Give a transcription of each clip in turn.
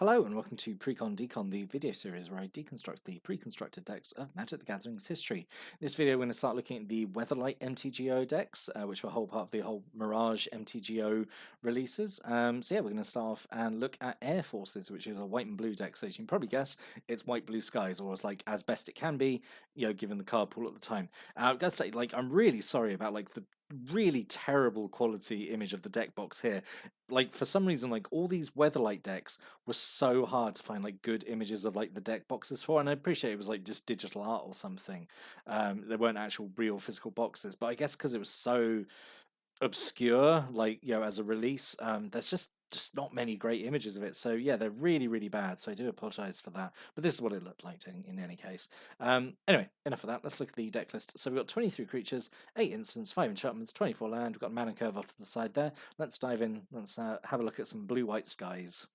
Hello and welcome to Precon Decon, the video series where I deconstruct the pre-constructed decks of Magic the Gathering's history. In this video we're going to start looking at the Weatherlight MTGO decks, which were a whole part of the whole Mirage MTGO releases. So yeah, we're going to start off and look at Air Forces, which is a white and blue deck. So as you can probably guess, it's white blue skies, or it's like as best it can be, given the card pool at the time. I've got to say, I'm really sorry about the really terrible quality image of the deck box here. For some reason, all these Weatherlight decks were so hard to find good images of the deck boxes for, and I appreciate it was just digital art or something. There weren't actual real physical boxes, but I guess because it was so obscure, as a release, there's just not many great images of it. So yeah, they're really bad, so I do apologize for that, but this is what it looked like in any case. Anyway, enough of that. Let's look at the deck list. So we've got 23 creatures, 8 instants, 5 enchantments, 24 land. We've got mana curve off to the side there. Let's dive in. Let's have a look at some blue-white skies.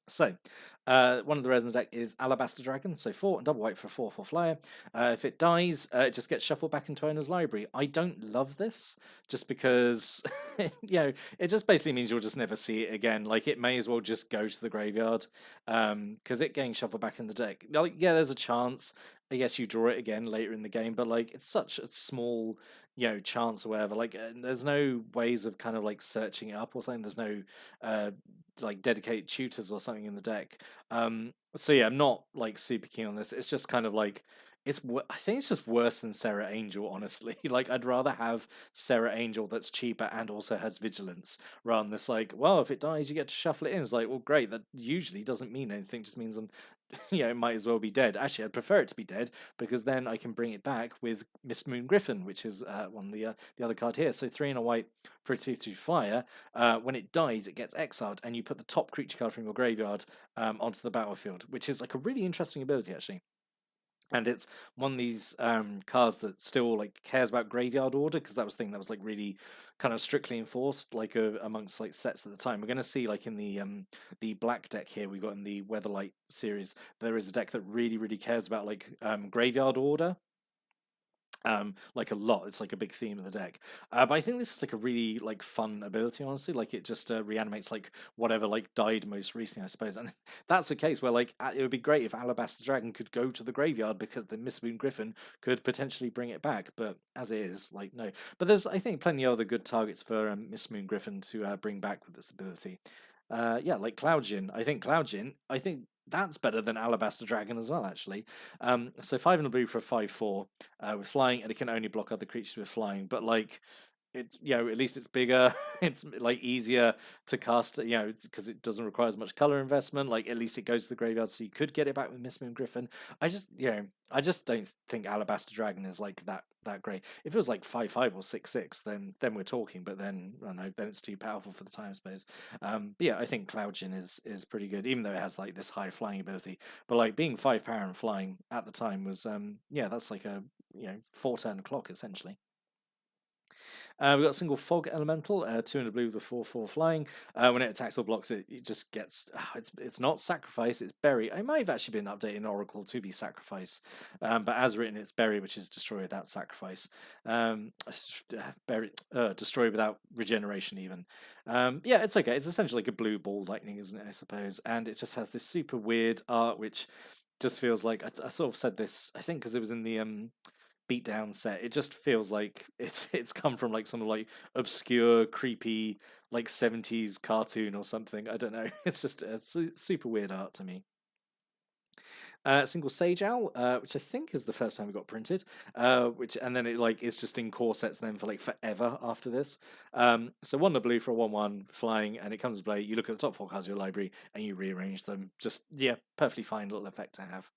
So, one of the resin deck is Alabaster Dragon, so 4 and double white for a 4/4 flyer. If it dies, it just gets shuffled back into owner's library. I don't love this, just because, it just basically means you'll just never see it again. It may as well just go to the graveyard, because it getting shuffled back in the deck. Yeah, there's a chance. I guess you draw it again later in the game, but it's such a small, chance or whatever. There's no ways of kind of searching it up or something. There's no dedicated tutors or something in the deck. So yeah, I'm not super keen on this. It's just kind of I think it's just worse than Serra Angel, honestly. I'd rather have Serra Angel that's cheaper and also has vigilance, rather than this well, if it dies you get to shuffle it in. It's well, great, that usually doesn't mean anything, just means I'm it might as well be dead. Actually, I'd prefer it to be dead, because then I can bring it back with Mistmoon Griffin, which is one of the other card here. So 3 and a white for a 2/2 flyer. When it dies, it gets exiled, and you put the top creature card from your graveyard onto the battlefield, which is a really interesting ability, actually. And it's one of these cards that still cares about graveyard order, because that was the thing that was really kind of strictly enforced amongst sets at the time. We're going to see in the black deck here we got in the Weatherlight series, there is a deck that really cares about graveyard order. A lot. It's a big theme of the deck. But I think this is a really fun ability, honestly. It just reanimates whatever died most recently, I suppose. And that's a case where it would be great if Alabaster Dragon could go to the graveyard, because the Mistmoon Griffin could potentially bring it back. But as it is, no. But there's, I think, plenty of other good targets for Mistmoon Griffin to bring back with this ability. Yeah, Cloudjin. I think that's better than Alabaster Dragon as well, actually. So 5 in the blue for a 5/4 with flying, and it can only block other creatures with flying. But it's at least it's bigger. It's easier to cast. Because it doesn't require as much color investment. At least it goes to the graveyard, so you could get it back with Mistmoon Griffin. I just don't think Alabaster Dragon is that great. If it was 5/5 or 6/6, then we're talking. But then I don't know, then it's too powerful for the time space. But yeah, I think Cloudjin is pretty good, even though it has this high flying ability. But being 5 power and flying at the time was yeah, that's a 4-turn clock essentially. We've got a single fog elemental, 2 in the blue with a 4/4 flying. When it attacks or blocks, it just gets. It's not sacrifice, it's bury. I might have actually been updating Oracle to be sacrifice, but as written, it's bury, which is destroy without sacrifice. Destroy without regeneration, even. Yeah, it's okay. It's essentially a blue ball lightning, isn't it? I suppose, and it just has this super weird art, which just feels I sort of said this, I think, because it was in the Beatdown set. It just feels it's come from some obscure, creepy 70s cartoon or something. I don't know. It's just super weird art to me. Single Sage Owl, which I think is the first time it got printed, and then it is just in core sets then for forever after this. So 1 in the blue for a 1/1 flying, and it comes to play. You look at the top 4 cards of your library and you rearrange them. Just yeah, perfectly fine little effect to have.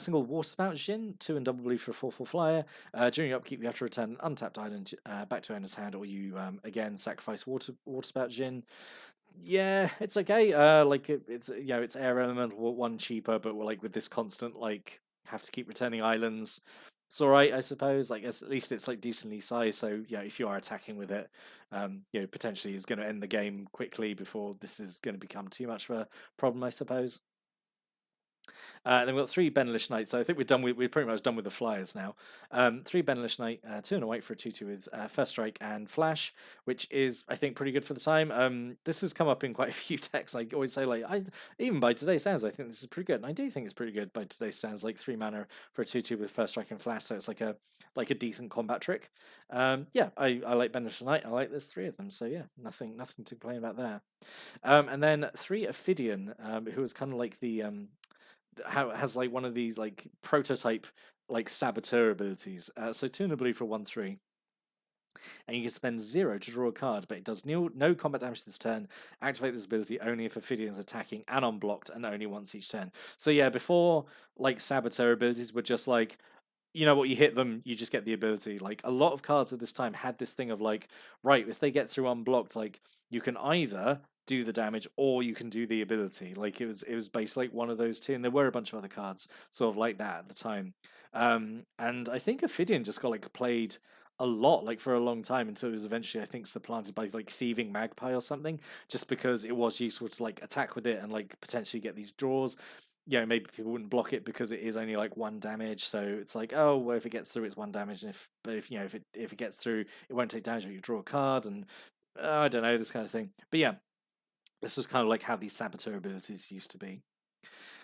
Single Waterspout Djinn, 2 and double blue for a 4/4 flyer. During your upkeep, you have to return an untapped island back to owner's hand, or you again sacrifice Waterspout Djinn. Yeah, it's okay. It's it's air elemental, 1 cheaper, but we're with this constant have to keep returning islands. It's all right, I suppose. At least it's decently sized, so if you are attacking with it, potentially is going to end the game quickly before this is going to become too much of a problem, I suppose. Then we've got 3 Benish Knight, so I think we're pretty much done with the flyers now. 3 Benish Knight, 2 and a white for a 2/2 with First Strike and Flash, which is, I think, pretty good for the time. This has come up in quite a few decks. I always say, like, even by today's standards, I think this is pretty good. And I do think it's pretty good by today's standards, like 3 mana for a 2/2 with First Strike and Flash, so it's like a decent combat trick. Yeah, I like Benish Knight. I like there's 3 of them, so yeah, nothing to complain about there. And then 3 Ophidian, who is kind of like the has like one of these like prototype like saboteur abilities. So 2 and a blue for 1/3. And you can spend 0 to draw a card, but it does no combat damage this turn. Activate this ability only if Ophidian's attacking and unblocked, and only once each turn. So yeah, before like saboteur abilities were just like, you know what, you hit them, you just get the ability. Like a lot of cards at this time had this thing of like, right, if they get through unblocked, like you can either do the damage or you can do the ability. Like it was basically like one of those two, and there were a bunch of other cards sort of like that at the time. And I think Ophidian just got like played a lot, like for a long time, until it was eventually, I think, supplanted by like Thieving Magpie or something, just because it was useful to like attack with it and like potentially get these draws. You know, maybe people wouldn't block it because it is only like 1 damage, so it's like, oh, well, if it gets through, it's 1 damage, and if you know, if it gets through, it won't take damage, but you draw a card, and I don't know, this kind of thing. But yeah, this was kind of like how these saboteur abilities used to be.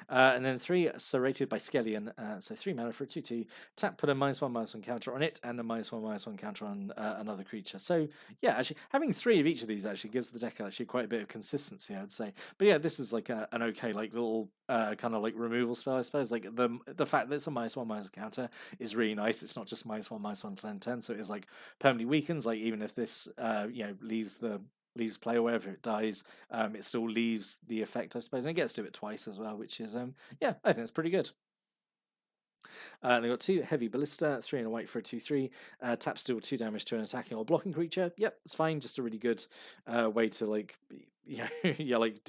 And then 3 Serrated by Skellion, so 3 mana for a 2/2. Tap, put a -1/-1 counter on it, and a -1/-1 counter on another creature. So yeah, actually having 3 of each of these actually gives the deck actually quite a bit of consistency, I would say. But yeah, this is like an okay like little kind of like removal spell, I suppose. Like the fact that it's a -1/-1 counter is really nice. It's not just -1/-1 to 10, so it is like permanently weakens. Like even if this leaves play or wherever it dies, it still leaves the effect, I suppose, and it gets to it twice as well, which is yeah, I think it's pretty good. They've got 2 heavy ballista, 3 and a white for a 2/3. Taps deal 2 damage to an attacking or blocking creature. Yep, it's fine. Just a really good way to like like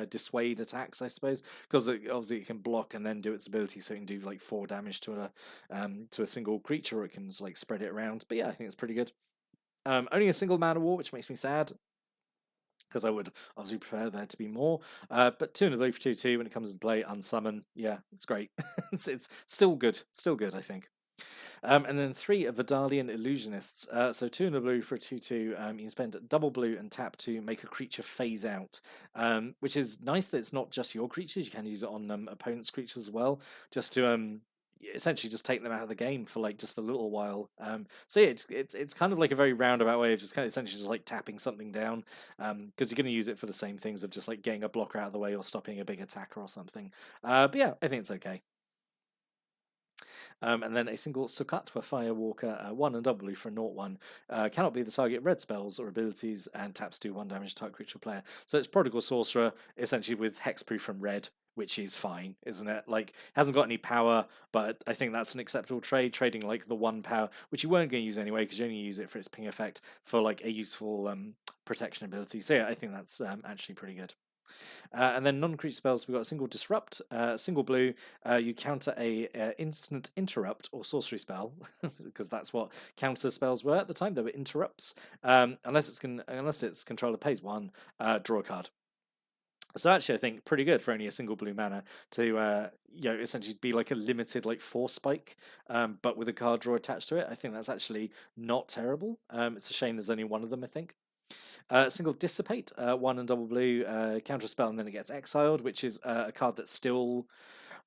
dissuade attacks, I suppose, because obviously it can block and then do its ability, so it can do like 4 damage to a single creature, or it can like spread it around. But yeah, I think it's pretty good. Only a single mana war, which makes me sad, because I would obviously prefer there to be more. But 2 and a blue for 2/2 when it comes to play, unsummon. Yeah, it's great. it's still good. Still good, I think. And then 3 Vidalian Illusionists. So 2 and a blue for a 2/2. You can spend double blue and tap to make a creature phase out, which is nice that it's not just your creatures. You can use it on opponents' creatures as well, just to essentially just take them out of the game for like just a little while. So yeah, it's kind of like a very roundabout way of just kind of essentially just like tapping something down, because you're going to use it for the same things of just like getting a blocker out of the way or stopping a big attacker or something. But yeah, I think it's okay. And then a single Sukatwa Firewalker, 1 and double blue for a 0/1. Cannot be the target red spells or abilities, and taps do 1 damage to target creature player. So it's Prodigal Sorcerer, essentially with hexproof from red, which is fine, isn't it? Like, hasn't got any power, but I think that's an acceptable trade, trading like the 1 power, which you weren't going to use anyway, because you only use it for its ping effect, for like a useful protection ability. So yeah, I think that's actually pretty good. And then non-creature spells, we've got a single Disrupt, single blue. You counter a instant interrupt or sorcery spell, because that's what counter spells were at the time. They were interrupts. Unless its controller pays 1, draw a card. So actually, I think pretty good for only a single blue mana to essentially be like a limited like force spike, but with a card draw attached to it. I think that's actually not terrible. It's a shame there's only 1 of them, I think. Single Dissipate, 1 and double blue, counter spell, and then it gets exiled, which is a card that's still,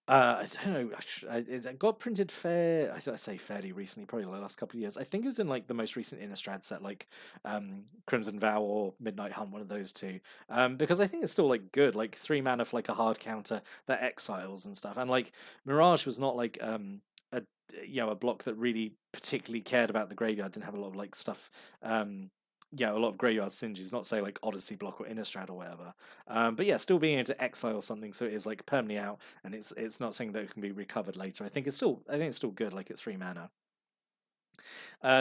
I don't know, it got printed I say fairly recently, probably the last couple of years. I think it was in like the most recent Innistrad set, like Crimson Vow or Midnight Hunt, one of those two, because I think it's still like good, like 3 mana for like a hard counter that exiles and stuff, and like Mirage was not like a block that really particularly cared about the graveyard, didn't have a lot of like stuff, a lot of graveyard synergies, not say like Odyssey block or Innistrad or whatever. But yeah, still being able to exile something so it is like permanently out, and it's not something that can be recovered later. I think it's still good, like at 3 mana.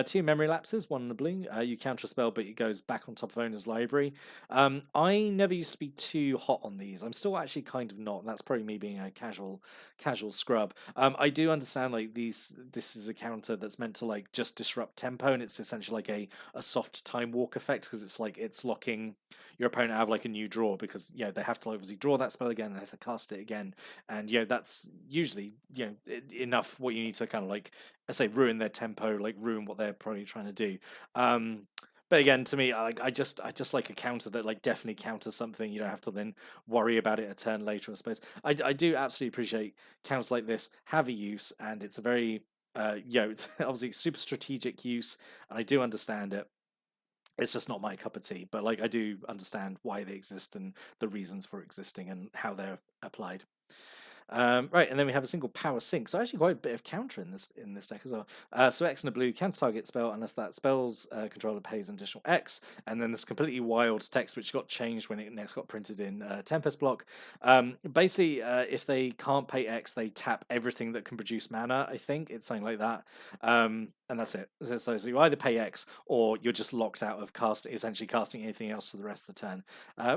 Two memory lapses, one in the blue. You counter a spell, but it goes back on top of owner's library. I never used to be too hot on these. I'm still actually kind of not. And that's probably me being a casual scrub. I do understand like these. This is a counter that's meant to like just disrupt tempo, and it's essentially like a soft time walk effect because it's like it's locking your opponent out of like a new draw because they have to obviously draw that spell again, they have to cast it again, and that's usually enough what you need to kind of like I say ruin their tempo, like ruin what they're probably trying to do. But again, to me, I just like a counter that like definitely counters something. You don't have to then worry about it a turn later. I suppose I do absolutely appreciate counters like this have a use, and it's a very it's obviously super strategic use, and I do understand it. It's just not my cup of tea, but like I do understand why they exist and the reasons for existing and how they're applied. Right, and then we have a single power sink. So actually quite a bit of counter in this deck as well. So X and a blue, counter target spell unless that spell's controller pays an additional X. And then this completely wild text which got changed when it next got printed in Tempest block. Basically, if they can't pay X, they tap everything that can produce mana, I think. It's something like that. And that's it. So you either pay X or you're just locked out of essentially casting anything else for the rest of the turn.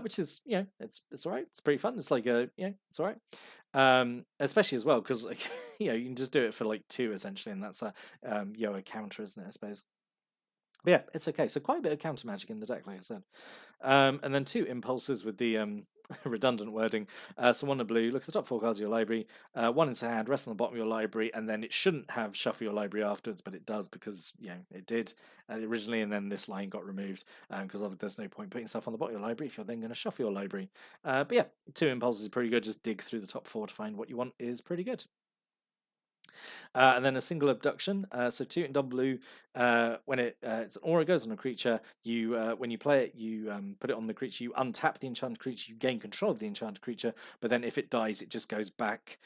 Which is, it's alright. It's pretty fun. It's like it's alright. Especially as well because like you can just do it for like 2 essentially, and that's a counter, isn't it? I suppose. But yeah, it's okay. So quite a bit of counter magic in the deck, like I said. And then 2 impulses with the redundant wording. So 1 in blue, look at the top 4 cards of your library. 1 into hand, rest on the bottom of your library, and then it shouldn't have shuffle your library afterwards, but it does because it did originally, and then this line got removed because there's no point putting stuff on the bottom of your library if you're then going to shuffle your library. But yeah, 2 impulses is pretty good. Just dig through the top 4 to find what you want is pretty good. And then a single abduction. So 2 in double blue. When it's an aura goes on a creature, you when you play it, you put it on the creature. You untap the enchanted creature. You gain control of the enchanted creature. But then if it dies, it just goes back.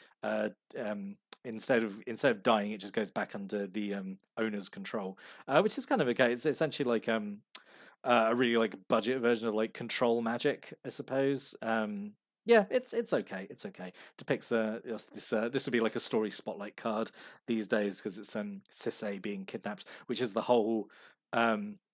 Instead of dying, it just goes back under the owner's control, which is kind of okay. It's essentially like a really like budget version of like control magic, I suppose. Yeah, it's okay. It's okay. Depicts this would be like a story spotlight card these days because it's Sisay being kidnapped, which is the whole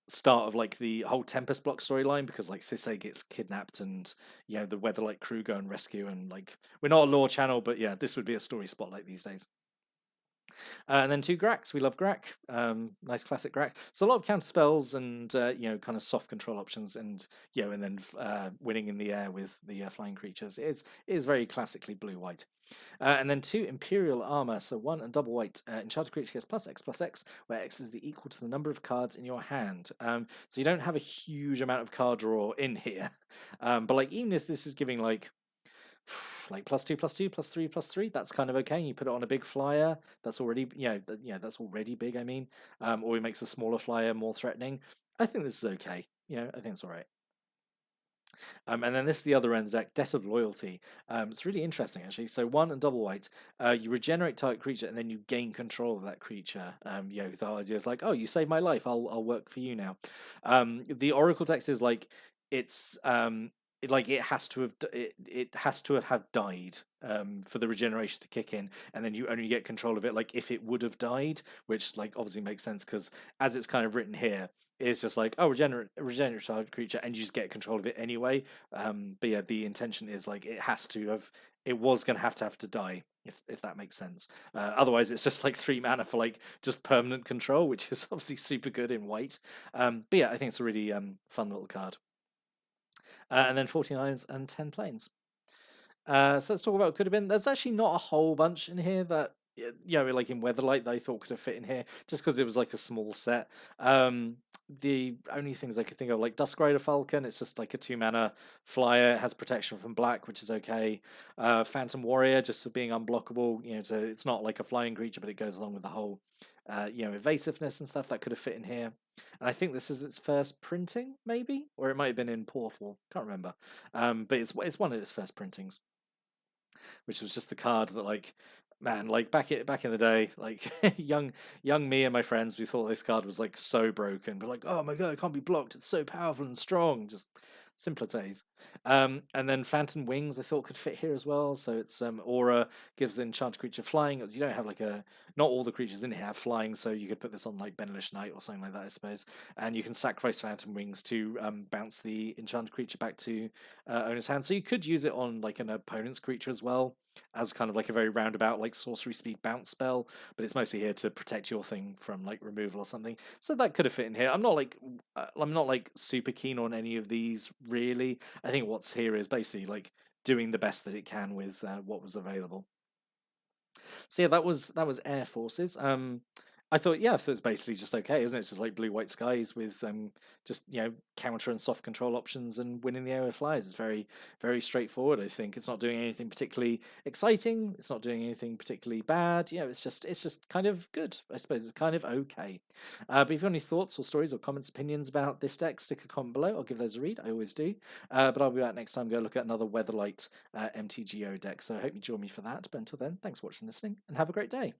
start of like the whole Tempest block storyline because like Sisay gets kidnapped and the Weatherlight crew go and rescue, and like we're not a lore channel, but yeah, this would be a story spotlight these days. And then 2 Gracks. We love Grack. Nice classic Grack. So a lot of counter spells and kind of soft control options, and and then winning in the air with the flying creatures is very classically blue-white. And then 2 Imperial Armor. So 1 and double white. Enchanted creature gets +X/+X, where X is the equal to the number of cards in your hand. So you don't have a huge amount of card draw in here. But like even if this is giving like +2/+2 +3/+3, that's kind of okay. You put it on a big flyer, that's already that's already big, I mean. Or it makes a smaller flyer more threatening. I think this is okay. I think it's all right. And then this is the other end of the deck, Debt of Loyalty. It's really interesting, actually. So 1 and double white, you regenerate target creature, and then you gain control of that creature. The whole idea is like, oh, you saved my life, I'll work for you now. The Oracle text is like, it's it has to have had died for the regeneration to kick in, and then you only get control of it like if it would have died, which like obviously makes sense because as it's kind of written here, it's just like, oh, regenerate target creature, and you just get control of it anyway. But yeah, the intention is like it was going to have to die, if that makes sense. Otherwise, it's just like 3 mana for like just permanent control, which is obviously super good in white. But yeah, I think it's a really fun little card. And then 49s and 10 planes. So let's talk about what could have been. There's actually not a whole bunch in here that like in Weatherlight that I thought could have fit in here, just because it was like a small set. The only things I could think of, like Duskrider Falcon, it's just like a 2 mana flyer, it has protection from black, which is okay. Phantom Warrior, just for being unblockable, so it's not like a flying creature, but it goes along with the whole evasiveness and stuff that could have fit in here. And I think this is its first printing, maybe, or it might have been in Portal, can't remember. But it's one of its first printings, which was just the card that like, man, like back in the day, like young me and my friends, we thought this card was like so broken, but like, oh my god, it can't be blocked, it's so powerful and strong. Just Simpler days. And then Phantom Wings I thought could fit here as well. So it's Aura gives the enchanted creature flying. You don't have like not all the creatures in here have flying, so you could put this on like Benish Knight or something like that, I suppose. And you can sacrifice Phantom Wings to bounce the enchanted creature back to owner's hand. So you could use it on like an opponent's creature as well, as kind of like a very roundabout like sorcery speed bounce spell, but it's mostly here to protect your thing from like removal or something. So that could have fit in here. I'm not like super keen on any of these really. I think what's here is basically like doing the best that it can with what was available. So yeah, that was Air Forces. I thought, yeah, it's basically just okay, isn't it? It's just like blue white skies with just counter and soft control options and winning the area flyers. It's very very straightforward. I think it's not doing anything particularly exciting. It's not doing anything particularly bad. It's just kind of good. I suppose it's kind of okay. But if you have any thoughts or stories or comments, opinions about this deck, stick a comment below. I'll give those a read. I always do. But I'll be back next time. Go look at another Weatherlight MTGO deck. So I hope you join me for that. But until then, thanks for watching, listening, and have a great day.